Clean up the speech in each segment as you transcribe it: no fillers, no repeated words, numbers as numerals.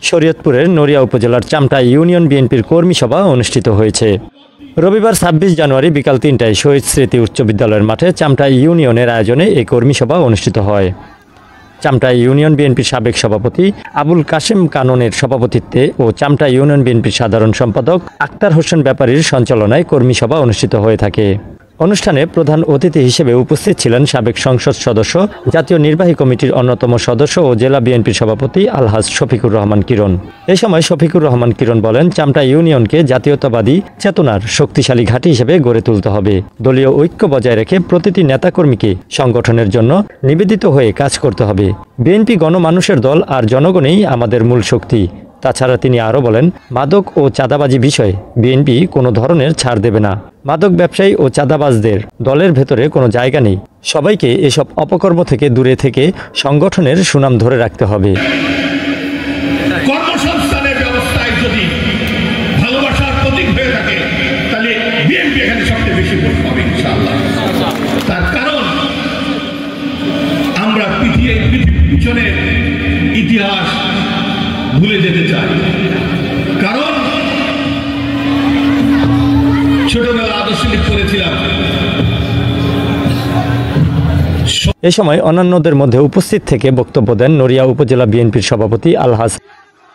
শরীয়তপুরের নড়িয়া উপজেলার চামটা ইউনিয়ন বিএনপির কর্মী সভা অনুষ্ঠিত হয়েছে। রবিবার ২৬ জানুয়ারি বিকাল ৩টায় শহীদ স্মৃতি উচ্চ বিদ্যালয়ের মাঠে চামটা ইউনিয়নের আয়োজনে এই কর্মী সভা অনুষ্ঠিত হয়। চামটা ইউনিয়ন বিএনপির সাবেক সভাপতি আবুল কাশেম কাননের সভাপতিত্বে ও চামটা ইউনিয়ন বিএনপির সাধারণ সম্পাদক আক্তার হোসেন ব্যাপারীর সঞ্চালনায় কর্মী সভা অনুষ্ঠিত হয়ে থাকে। অনুষ্ঠানে প্রধান অতিথি হিসেবে উপস্থিত ছিলেন সাবেক সংসদ সদস্য, জাতীয় নির্বাহী কমিটির অন্যতম সদস্য ও জেলা বিএনপির সভাপতি আলহাজ শফিকুর রহমান কিরণ। এই সময় শফিকুর রহমান কিরণ বলেন, চামটা ইউনিয়নকে জাতীয়তাবাদী চেতনার শক্তিশালী ঘাঁটি হিসেবে গড়ে তুলতে হবে। দলীয় ঐক্য বজায় রেখে প্রতিটি নেতাকর্মীকে সংগঠনের জন্য নিবেদিত হয়ে কাজ করতে হবে। বিএনপি গণমানুষের দল আর জনগণই আমাদের মূল শক্তি। তাছাড়া তিনি আরও বলেন, মাদক ও চাঁদাবাজি বিষয়ে বিএনপি কোনো ধরনের ছাড় দেবে না। মাদক ব্যবসায়ী ও চাঁদাবাজদের দলের ভেতরে কোনো জায়গা নেই। সবাইকে এসব অপকর্ম থেকে দূরে থেকে সংগঠনের সুনাম ধরে রাখতে হবে। কর্মসংস্থানের ব্যবস্থায় যদি ভালোবাসার প্রতীক হয়ে থাকে তাহলে বিএনপি এখানে সবচেয়ে বেশি ভোট পাবে ইনশাআল্লাহ। তার কারণ আমরা পিছনের ইতিহাস ভুলে যেতে চাই। কারণ ছোটবেলা আদর্শ লীগ করেছিলাম। এ সময় অন্যান্যদের মধ্যে উপস্থিত থেকে বক্তব্য দেন নড়িয়া উপজেলা বিএনপির সভাপতি আলহাজ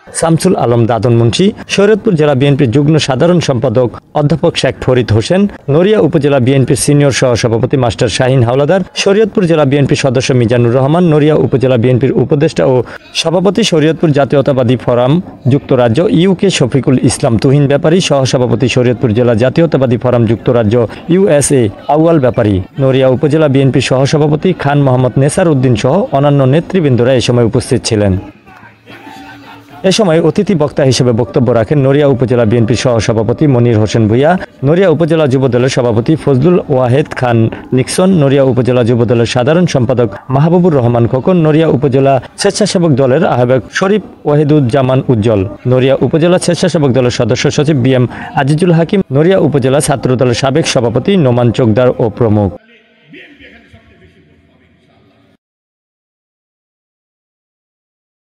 শামসুল আলম দাদন মুন্সি, শরীয়তপুর জেলা বিএনপির যুগ্ম সাধারণ সম্পাদক অধ্যাপক শেখ ফরিদ হোসেন, নড়িয়া উপজেলা বিএনপির সিনিয়র সহসভাপতি মাস্টার শাহিন হাওলাদার, শরীয়তপুর জেলা বিএনপির সদস্য মিজানুর রহমান, নড়িয়া উপজেলা বিএনপির উপদেষ্টা ও সভাপতি শরীয়তপুর জাতীয়তাবাদী ফোরাম যুক্তরাজ্য ইউকে শফিকুল ইসলাম তুহিন ব্যাপারী, সহসভাপতি শরীয়তপুর জেলা জাতীয়তাবাদী ফোরাম যুক্তরাজ্য ইউএসএ আউয়াল ব্যাপারী, নড়িয়া উপজেলা বিএনপির সহসভাপতি খান মোহাম্মদ নেসার উদ্দিন সহ অন্যান্য নেতৃবৃন্দরা এ সময় উপস্থিত ছিলেন। এ সময় অতিথি বক্তা হিসেবে বক্তব্য রাখেন নড়িয়া উপজেলা বিএনপির সহসভাপতি মনির হোসেন ভূঁইয়া, নড়িয়া উপজেলা যুবদলের সভাপতি ফজলুল ওয়াহেদ খান নিক্সন, নড়িয়া উপজেলা যুবদলের সাধারণ সম্পাদক মাহবুবুর রহমান খোকন, নড়িয়া উপজেলা স্বেচ্ছাসেবক দলের আহ্বায়ক শরীফ ওয়াহিদুজ্জামান উজ্জ্বল, নড়িয়া উপজেলা স্বেচ্ছাসেবক দলের সদস্য সচিব বিএম আজিজুল হাকিম, নড়িয়া উপজেলা ছাত্রদলের সাবেক সভাপতি নোমান চোকদার ও প্রমুখ।